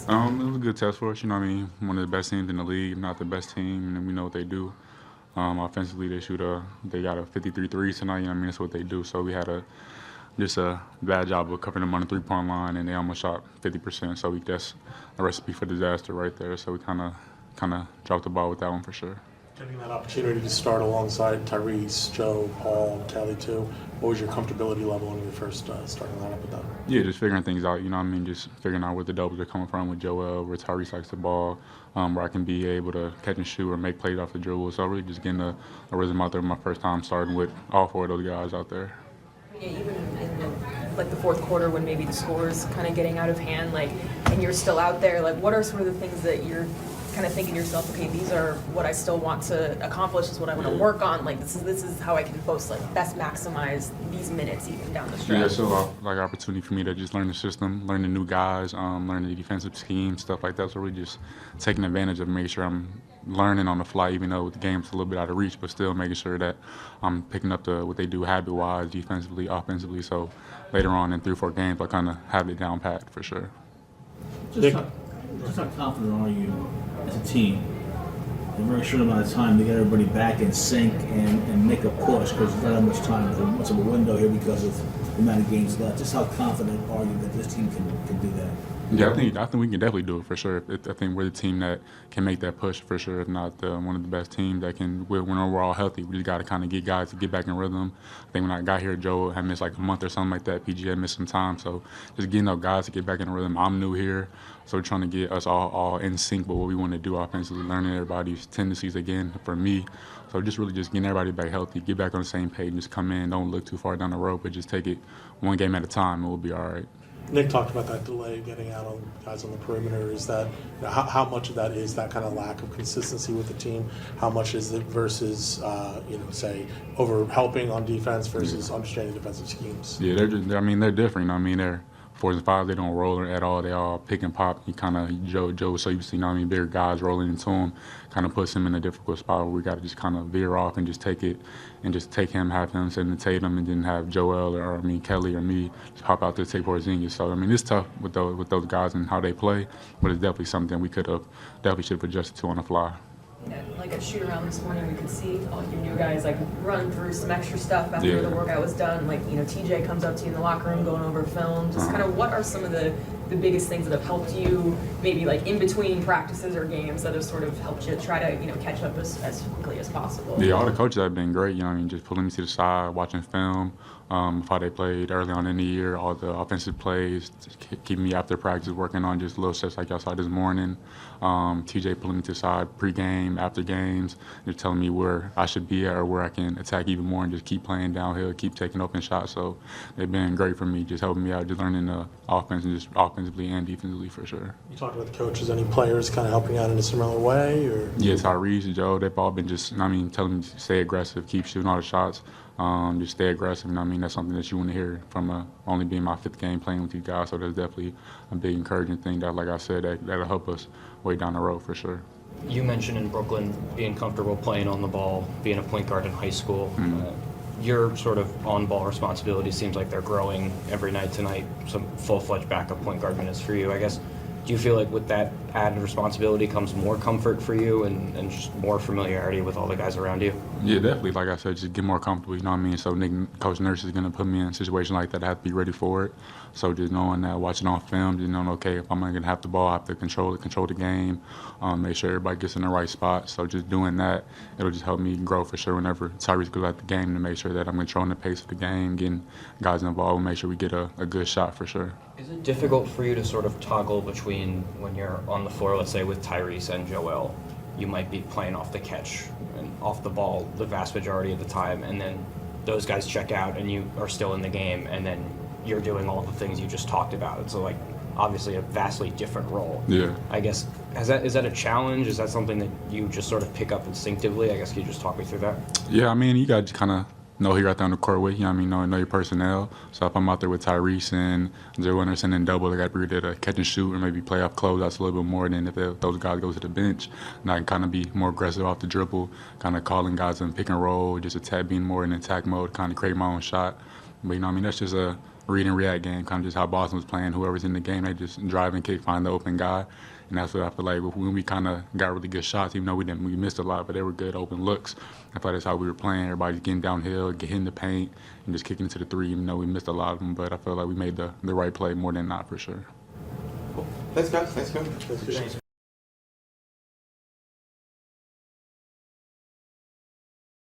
It was a good test for us. You know what I mean? One of the best teams in the league, if not the best team, and we know what they do. Offensively, they got a 53 threes tonight. You know what I mean? That's what they do. So we had just a bad job of covering them on the three-point line, and they almost shot 50%. So that's a recipe for disaster right there. So we kind of dropped the ball with that one for sure. Getting that opportunity to start alongside Tyrese, Joe, Paul, Kelly too, what was your comfortability level when you first starting lineup with them? Yeah, just figuring things out, you know what I mean? Just figuring out where the doubles are coming from with Joel, where Tyrese likes the ball, where I can be able to catch and shoot or make plays off the dribble. So really just getting a rhythm out there my first time starting with all four of those guys out there. Yeah, even in the fourth quarter when maybe the score is kind of getting out of hand, and you're still out there, what are some of the things that you're kind of thinking to yourself, okay, these are what I still want to accomplish, this is what I want to work on, this is how I can best maximize these minutes even down the stretch. Yeah, so opportunity for me to just learn the system, learn the new guys, learn the defensive scheme, stuff like that. So really just taking advantage of making sure I'm learning on the fly, even though the game's a little bit out of reach, but still making sure that I'm picking up what they do habit-wise, defensively, offensively. So later on in 3 or 4 games, I kind of have it down pat for sure. Just how confident are you as a team in a very short amount of time to get everybody back in sync and make a push, because there's not that much time, there's much of a window here because of the amount of games left. Just how confident are you that this team can do that? Yeah, I think we can definitely do it for sure. I think we're the team that can make that push for sure. If not one of the best teams that can, when we're all healthy, we just got to kind of get guys to get back in rhythm. I think when I got here, Joe had missed a month or something like that. PG had missed some time, so just getting those guys to get back in rhythm. I'm new here, so we're trying to get us all in sync with what we want to do offensively, learning everybody's tendencies again for me. So just really just getting everybody back healthy, get back on the same page, and just come in. Don't look too far down the road, but just take it one game at a time, and we'll be all right. Nick talked about that delay getting out on guys on the perimeter. Is that how much of that is that kind of lack of consistency with the team? How much is it versus say over helping on defense versus understanding defensive schemes? Yeah, they're different. You know what I mean, they're 4s and 5s. They don't roll at all. They all pick and pop. You kind of Joe. So you see, bigger guys rolling into him, kind of puts him in a difficult spot where we got to just kind of veer off and just take it, and just take him, have him send the Tatum, and then have Joel or Kelly or me just pop out there to take Porzingis. So it's tough with those guys and how they play, but it's definitely something we should have adjusted to on the fly. At shoot around this morning, we could see all your new guys run through some extra stuff after the workout was done. TJ comes up to you in the locker room going over film. Just kind of what are some of the biggest things that have helped you, maybe in between practices or games, that have sort of helped you try to catch up as quickly as possible? Yeah, all the coaches have been great. Just pulling me to the side, watching film of how they played early on in the year, all the offensive plays, keeping me after practice, working on just little steps like y'all saw this morning. TJ pulling me to the side pre-game, after games, just telling me where I should be at or where I can attack even more and just keep playing downhill, keep taking open shots. So they've been great for me, just helping me out, just learning the offense and just offensively and defensively for sure. You talked about the coaches. Any players kind of helping out in a similar way? Or? Yeah, Tyrese, Joe, they've all been just, telling me to stay aggressive, keep shooting all the shots, just stay aggressive. That's something that you want to hear from only being my 5th game playing with you guys. So that's definitely a big encouraging thing that, like I said, that'll help us way down the road for sure. You mentioned in Brooklyn being comfortable playing on the ball, being a point guard in high school. Your sort of on-ball responsibilities seems like they're growing every night tonight, some full-fledged backup point guard minutes for you, I guess. Do you feel like with that added responsibility comes more comfort for you and just more familiarity with all the guys around you? Yeah, definitely. Like I said, just get more comfortable, you know what I mean? So Coach Nurse is going to put me in a situation like that. I have to be ready for it. So just knowing that, watching on film, just knowing, okay, if I'm going to have the ball, I have to control the game, make sure everybody gets in the right spot. So just doing that, it'll just help me grow for sure whenever Tyrese goes out the game, to make sure that I'm controlling the pace of the game, getting guys involved, and make sure we get a good shot for sure. Is it difficult for you to sort of toggle between when you're on the floor, let's say with Tyrese and Joel, you might be playing off the catch and off the ball the vast majority of the time, and then those guys check out and you are still in the game, and then you're doing all the things you just talked about? It's obviously a vastly different role. Yeah. I guess, is that a challenge? Is that something that you just sort of pick up instinctively? I guess, can you just talk me through that? Yeah, you got to kind of know who you're out there on the court with, know your personnel. So if I'm out there with Tyrese and Joe Anderson and double, I got to be able to catch and shoot or maybe play off closeouts a little bit more than if those guys go to the bench. And I can kind of be more aggressive off the dribble, kind of calling guys in pick and roll, just being more in attack mode, kind of create my own shot. But, that's just read and react game, kind of just how Boston was playing. Whoever's in the game, they just drive and kick, find the open guy. And that's what I feel like when we kind of got really good shots, even though we missed a lot, but they were good open looks. I feel like that's how we were playing. Everybody's getting downhill, hitting the paint, and just kicking into the three, even though we missed a lot of them. But I feel like we made the right play more than not, for sure. Cool. Thanks, guys. Thanks, guys.